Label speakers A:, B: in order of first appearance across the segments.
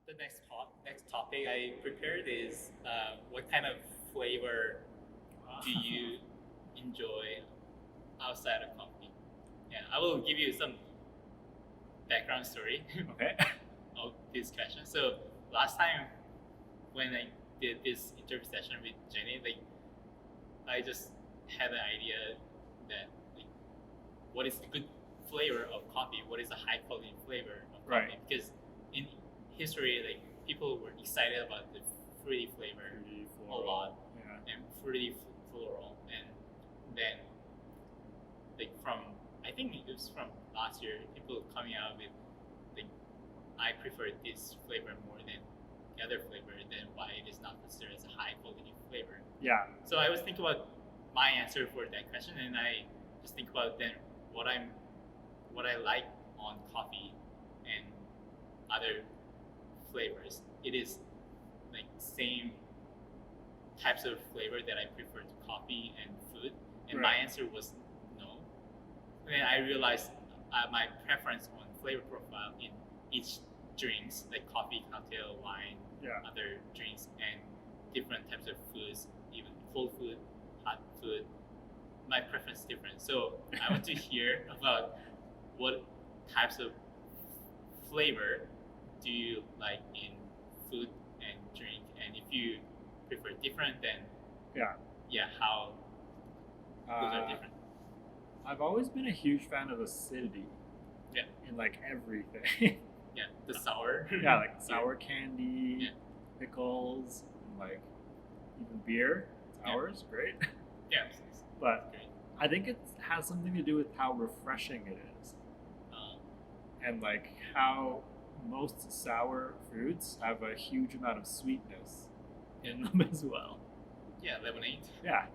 A: The next topic I prepared is what kind of flavor do you enjoy outside of coffee? Yeah, I will give you some background story
B: Okay.
A: of this question. So last time when I did this interview session with Jenny, like I just had an idea that like what is the good flavor of coffee? What is a high quality flavor of coffee?
B: Right.
A: Because in history, like people were excited about the fruity flavor
B: Fruity,
A: a
B: floral.
A: lot
B: Yeah.
A: and fruity floral, and then like from I think it was from last year, people coming out with like I prefer this flavor more than the other flavor, then why it is not considered as a high quality flavor.
B: Yeah.
A: So I was thinking about my answer for that question, and I just think about then what I'm what I like on coffee and other flavors. It is like same types of flavor that I prefer to coffee and food, and my
B: Right.
A: answer was no. And then I realized my preference on flavor profile in each drinks, like coffee, cocktail, wine,
B: Yeah.
A: other drinks, and different types of foods, even cold food, hot food. My preference is different. So I want to hear about what types of flavor do you like in food and drink, and if you prefer different, then
B: Yeah.
A: yeah, how those are
B: Uh,
A: different.
B: I've always been a huge fan of acidity
A: Yeah,
B: in like everything.
A: yeah, the sour.
B: Yeah, like sour candy,
A: Yeah.
B: pickles, and like even beer.
A: Yeah.
B: Sour's great.
A: Yeah,
B: But
A: great.
B: I think it has something to do with how refreshing it is.
A: Uh,
B: And like how most sour foods have a huge amount of sweetness in them as well.
A: yeah, lemonade.
B: Yeah.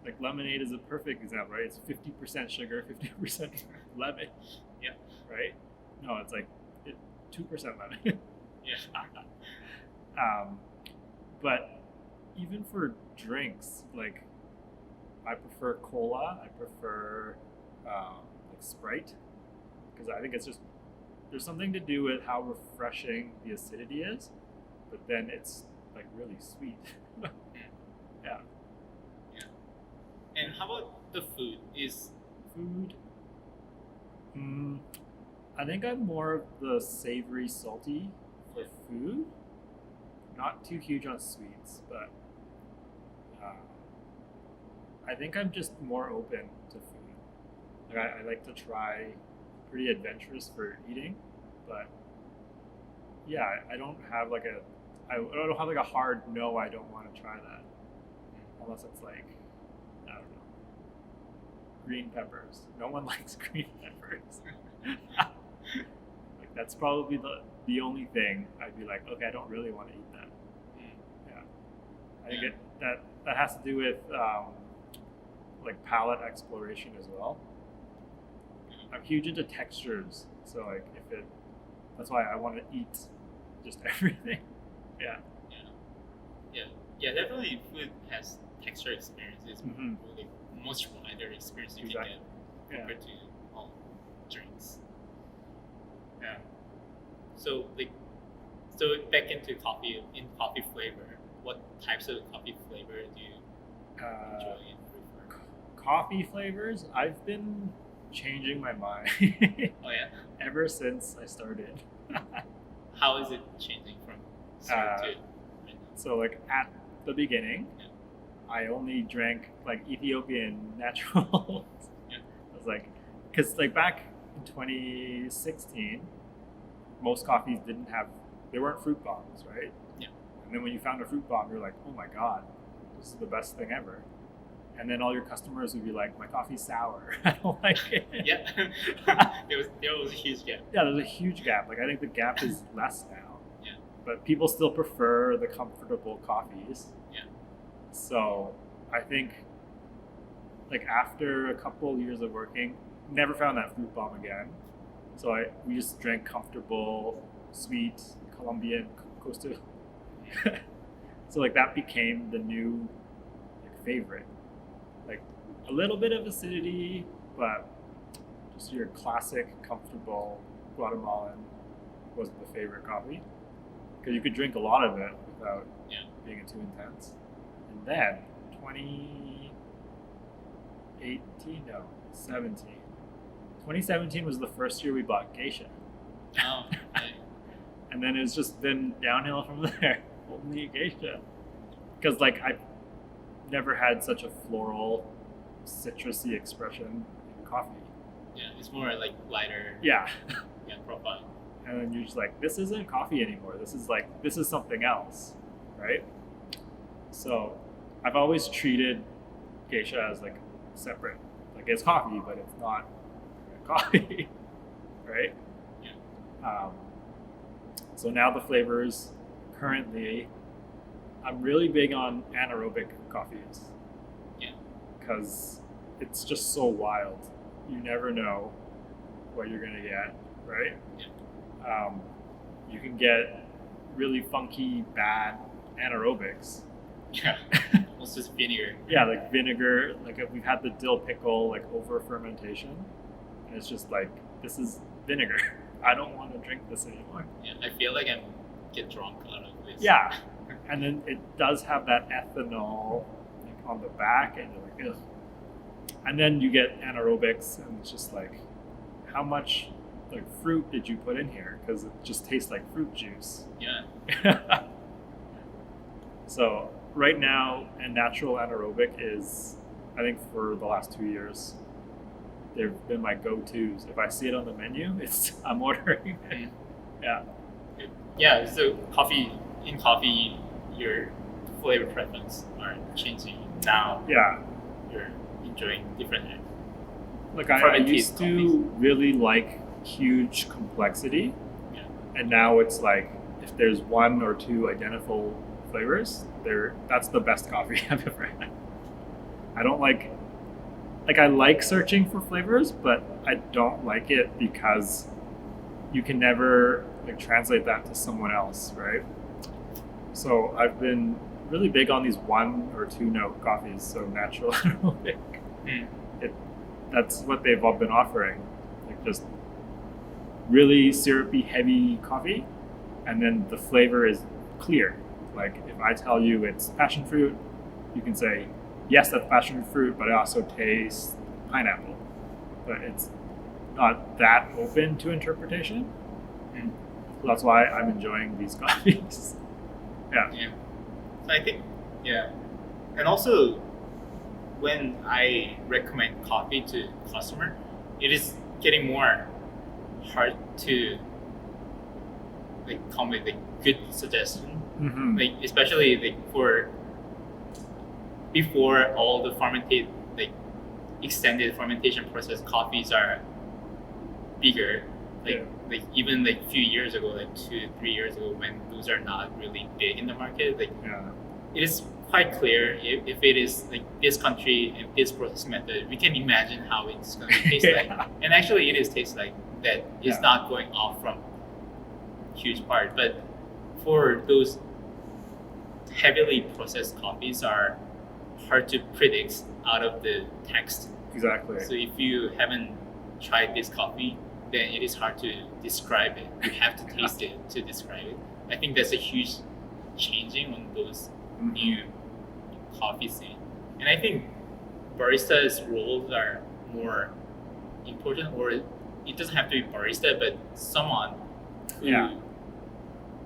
B: Like lemonade is a perfect example, right? It's 50% sugar, 50% lemon.
A: Yeah.
B: Right? No, it's like 2% lemon.
A: Yeah.
B: But even for drinks, like I prefer cola, I prefer like Sprite, because I think it's just, there's something to do with how refreshing the acidity is, but then it's like really sweet. Yeah.
A: Yeah. And how about the food? Is
B: Food. I think I'm more of the savory, salty for food. Not too huge on sweets, but I think I'm just more open to food. Like I like to try pretty adventurous for eating, but yeah, I don't have like I don't have like a hard no. I don't want to try that unless it's like I don't know, green peppers. No one likes green peppers. Like that's probably the only thing I'd be like, okay, I don't really want to eat that. Yeah, I think that has to do with like palate exploration as well. I'm huge into textures, so like if it, that's why I want to eat just everything. Yeah.
A: yeah, yeah, definitely food has texture experiences.
B: Mhm.
A: Really much wider experience you
B: Exactly.
A: can
B: Yeah.
A: get compared to all drinks. Yeah. So like, so back into coffee, in coffee flavor, what types of coffee flavor do you enjoy and prefer?
B: Coffee flavors, I've been changing my mind
A: Oh yeah.
B: ever since I started.
A: How is it changing from start to right now?
B: So like at the beginning,
A: Yeah.
B: I only drank like Ethiopian naturals.
A: Yeah.
B: I was like, because like back in 2016, most coffees didn't have, they weren't fruit bombs, right?
A: Yeah.
B: And then when you found a fruit bomb, you're like, oh my god, this is the best thing ever. And then all your customers would be like, my coffee's sour. I don't like it.
A: Yeah. there was a huge gap.
B: Yeah, there's a huge gap. Like I think the gap is less now.
A: Yeah.
B: But people still prefer the comfortable coffees.
A: Yeah.
B: So I think like after a couple years of working, never found that fruit bomb again. So we just drank comfortable, sweet Colombian Costa. So like that became the new like favorite. Like a little bit of acidity, but just your classic comfortable Guatemalan was the favorite coffee. because you could drink a lot of it without
A: Yeah.
B: being too intense. And then 2018, no, 17. 2017 was the first year we bought geisha.
A: Oh, okay.
B: And then it's just been downhill from there. Only geisha. Because like I've never had such a floral, citrusy expression in coffee.
A: Yeah, it's more like lighter.
B: Yeah.
A: Yeah, profile.
B: And then you're just like, this isn't coffee anymore. This is something else, right? So I've always treated geisha as like separate. Like it's coffee, but it's not coffee, right?
A: Yeah.
B: So now the flavors, currently, I'm really big on anaerobic coffees.
A: Yeah.
B: Because it's just so wild. You never know what you're gonna get, right?
A: Yeah.
B: You can get really funky, bad anaerobics.
A: Yeah. Almost just vinegar.
B: Yeah, like vinegar. Like we've had the dill pickle, like over fermentation, and it's just like, this is vinegar. I don't want to drink this anymore.
A: Yeah, I feel like I'm get drunk out of this.
B: Yeah, and then it does have that ethanol like on the back, and you're like, ugh. And then you get anaerobics, and it's just like, how much like fruit did you put in here? Because it just tastes like fruit juice.
A: Yeah.
B: So right now, a natural anaerobic is, I think for the last 2 years, they've been my go-tos. If I see it on the menu, I'm ordering it.
A: Mm.
B: Yeah.
A: Yeah. So in coffee, your flavor preference are changing now.
B: Yeah.
A: You're enjoying different.
B: Like I
A: fermented
B: used to
A: coffees.
B: really like huge complexity,
A: Yeah.
B: and now it's like if there's one or two identical flavors, that's the best coffee I've ever had. I don't like I like searching for flavors, but I don't like it because you can never like translate that to someone else, right? So I've been really big on these 1 or 2 note coffees, so natural anaerobic.
A: Mm.
B: That's what they've all been offering, like just really syrupy, heavy coffee, and then the flavor is clear. Like if I tell you it's passion fruit, you can say, yes, that's passion fruit, but I also taste pineapple. But it's not that open to interpretation.
A: Mm.
B: So that's why I'm enjoying these coffees. Yeah.
A: Yeah. So I think, yeah. And also, when I recommend coffee to customer, it is getting more hard to like come with a good suggestion.
B: Mm-hmm.
A: Like especially like for before all the fermented like extended fermentation process coffees are bigger. Like
B: Yeah.
A: like even like few years ago, like 2-3 years ago, when those are not really big in the market, like
B: Yeah.
A: it is quite clear if it is like this country and this process method, we can imagine how it's going to taste like.
B: Yeah.
A: And actually, it is taste like that. It's
B: Yeah.
A: not going off from huge part. But for those heavily processed coffees are hard to predict out of the text.
B: Exactly.
A: So if you haven't tried this coffee, then it is hard to describe it. You have to taste it to describe it. I think that's a huge changing on those
B: Mhm.
A: new coffee scene. And I think baristas' roles are more important, or it doesn't have to be barista, but someone who
B: Yeah.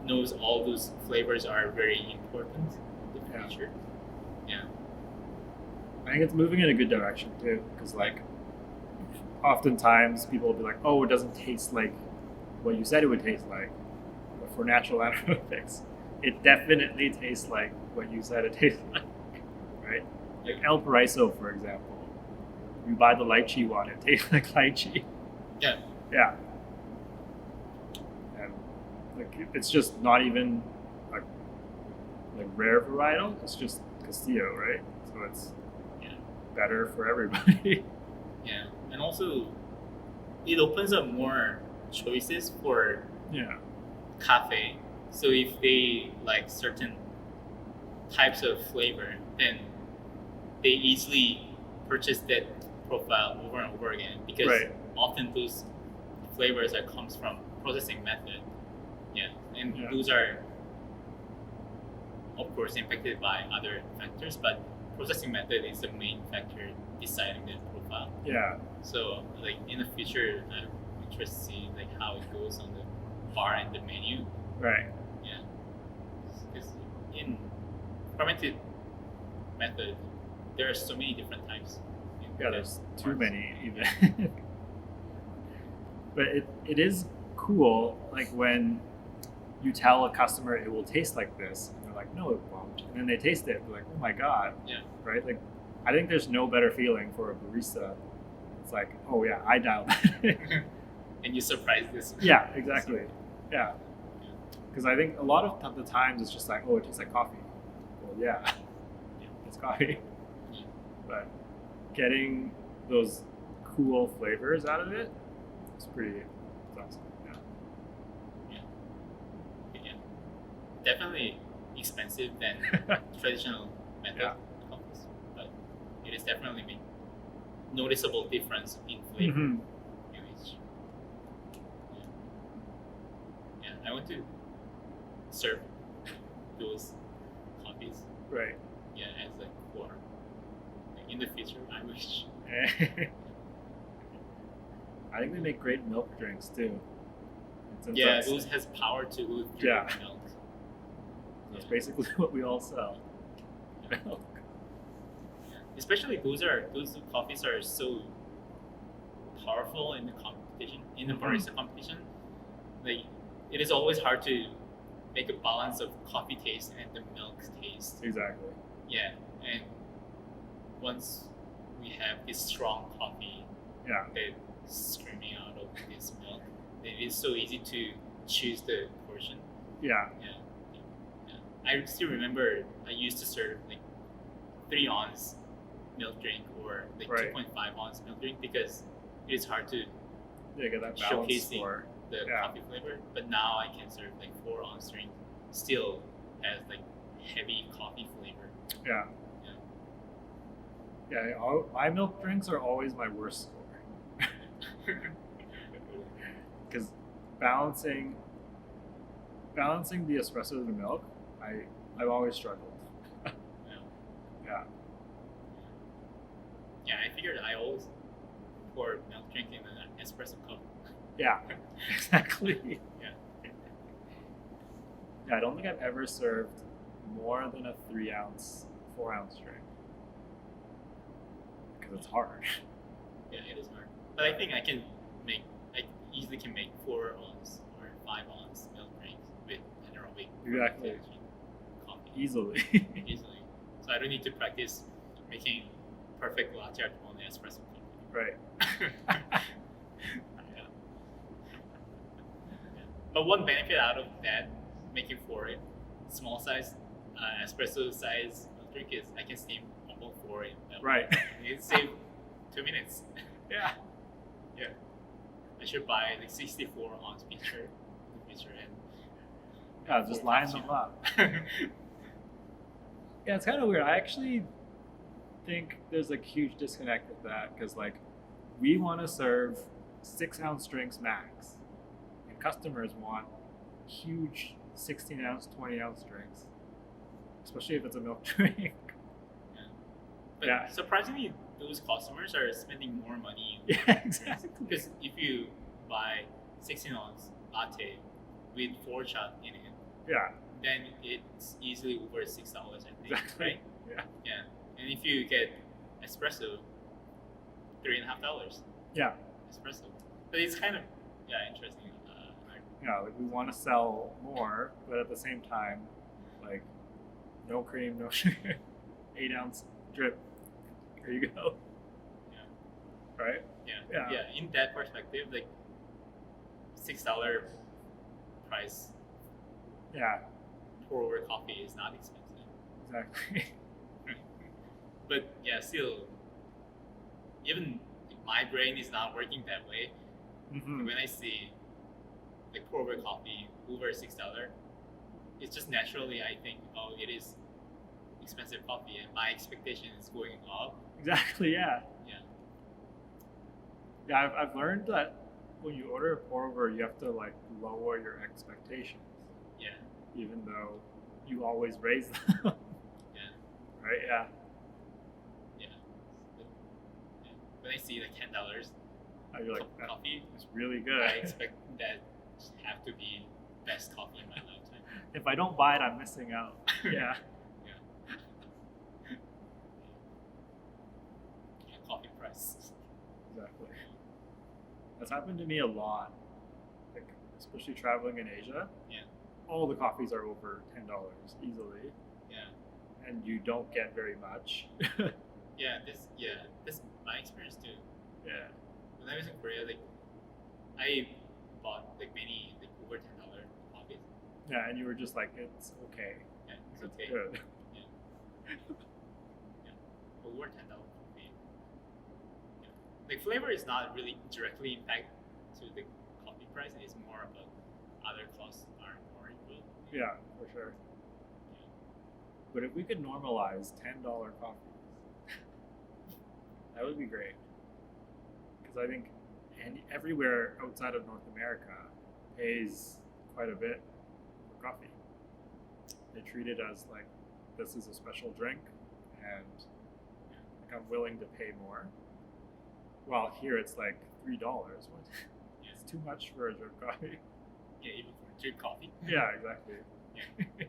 A: knows all those flavors are very important in the
B: Yeah.
A: future. Yeah.
B: I think it's moving in a good direction too, because like oftentimes people will be like, "Oh, it doesn't taste like what you said it would taste like." But for natural anaerobics, it definitely tastes like what you said it tastes like, right? Like El Paraiso, for example. You buy the lychee one, it tastes like lychee.
A: Yeah.
B: Yeah. And like it's just not even like rare varietal. It's just Castillo, right? So it's
A: Yeah.
B: better for everybody.
A: Yeah. And also, it opens up more choices for
B: Yeah.
A: cafe. So if they like certain types of flavor, then they easily purchase that profile over and over again, because
B: Right.
A: often those flavors that comes from processing method. Yeah, and
B: Yeah.
A: those are of course impacted by other factors, but processing method is the main factor deciding the profile.
B: Yeah.
A: So like in the future, I'm interested to see like how it goes on the bar and the menu.
B: Right.
A: Yeah, because in fermented method, there are so many different types.
B: Yeah, there's too
A: parts.
B: many even. But it is cool, like when you tell a customer it will taste like this, and they're like, no, it won't. And then they taste it, they're like, oh my god.
A: Yeah.
B: Right? Like, I think there's no better feeling for a barista. It's like, oh yeah, I dialed that.
A: And you surprise this.
B: Yeah, exactly. Yeah. Because I think a lot of the times it's just like, oh, it tastes like coffee. Well, yeah, it's coffee.
A: Yeah.
B: But getting those cool flavors out of it is pretty awesome. Yeah.
A: Yeah. Definitely expensive than traditional method
B: Yeah.
A: coffees, but it is definitely a noticeable difference in flavor.
B: Mhm.
A: in each. Yeah. I want to serve those coffees,
B: Right.
A: yeah, as a core. Like in the future, I wish.
B: I think they make great milk drinks too. Since
A: Yeah,
B: that's-
A: those has power to go through
B: Yeah.
A: milk.
B: That's basically what we all sell.
A: Yeah.
B: Milk.
A: Yeah. Especially those coffees are so powerful in the competition, in the
B: Mhm.
A: barista competition. Like it is always hard to make a balance of coffee taste and the milk taste.
B: Exactly.
A: Yeah, and once we have this strong coffee
B: Yeah.
A: that's screaming out of this milk, then it is so easy to choose the portion.
B: Yeah.
A: Yeah. I still remember I used to serve like 3 ounce milk drink or like
B: Right.
A: 2.5 ounce milk drink because it is hard to
B: Yeah, get that balance
A: showcasing
B: for.
A: the
B: Yeah.
A: coffee flavor. But now I can serve like 4 ounce drink, still has like heavy coffee flavor.
B: Yeah.
A: Yeah.
B: Yeah. My milk drinks are always my worst score. Because balancing the espresso to the milk, I've always struggled.
A: Yeah.
B: Yeah.
A: Yeah, I figured I always pour milk drink in an espresso cup.
B: Yeah. Exactly.
A: Yeah.
B: Yeah, I don't think I've ever served more than a 3 ounce, 4 ounce drink. Because it's hard.
A: Yeah, it is hard. But I think I easily can make 4 ounce or 5 ounce milk drinks with anaerobic
B: Exactly.
A: fermentation coffee
B: Easily.
A: easily. So I don't need to practice making perfect latte art on the espresso
B: Right.
A: coffee. Yeah. But one benefit out of that, making for it, small size, espresso size milk drink is I can steam almost 4 in milk.
B: Right.
A: It saves 2 minutes.
B: Yeah.
A: Yeah. I should buy like 64 ounce pitcher in the future and
B: Yeah, just line them up. Yeah, it's kind of weird. I actually think there's a huge disconnect with that because, like, we want to serve 6 ounce drinks max, and customers want huge 16 ounce, 20 ounce drinks, especially if it's a milk drink.
A: But
B: Yeah.
A: surprisingly, those customers are spending more money.
B: Yeah, exactly.
A: Because if you buy 16 ounce latte with 4 shot in it,
B: Yeah,
A: then it's easily over $6, I think.
B: exactly.
A: Right?
B: Yeah,
A: Yeah. And if you get espresso, $3.50
B: yeah,
A: espresso. But it's kind of interesting.
B: yeah. Like we want to sell more, but at the same time, like, no cream, no sugar, 8 ounce drip. Here you go.
A: Yeah.
B: Right?
A: Yeah.
B: Yeah.
A: In that perspective, like $6 price
B: Yeah,
A: pour over coffee is not expensive.
B: exactly.
A: But yeah, still, even my brain is not working that way.
B: Hmm.
A: When I see like pour over coffee over $6, it's just naturally I think, oh, it is expensive coffee, and my expectation is going up.
B: Exactly. Yeah.
A: Yeah.
B: Yeah, I've learned that when you order a pour over, you have to like lower your expectations,
A: Yeah.
B: even though you always raise them.
A: Yeah.
B: Right? Yeah.
A: Yeah. When I see like $10
B: You're like, that
A: coffee,
B: is really good.
A: I expect that have to be best coffee in my lifetime.
B: If I don't buy it, I'm missing out. Yeah.
A: Yeah. Yeah, coffee price.
B: Exactly. That's happened to me a lot. Like, especially traveling in Asia.
A: Yeah.
B: All the coffees are over $10 easily,
A: Yeah.
B: and you don't get very much.
A: Yeah, this my experience too.
B: Yeah.
A: When I was in Korea, like I bought like many like over $10 coffees.
B: Yeah, and you were just like, it's okay.
A: Yeah, it's
B: It's
A: okay.
B: good.
A: Yeah. Yeah. Over $10 coffee. Yeah. Like flavor is not really directly impact to the coffee price. It's more about other costs are more involved.
B: Yeah, for sure.
A: Yeah.
B: But if we could normalize $10 coffees, that would be great. Because I think everywhere outside of North America pays quite a bit for coffee. They treat it as like this is a special drink, and like I'm willing to pay more. While here it's like $3. What?
A: Yeah.
B: It's too much for a drip coffee.
A: Yeah, even for drip coffee.
B: Yeah, exactly.
A: Yeah.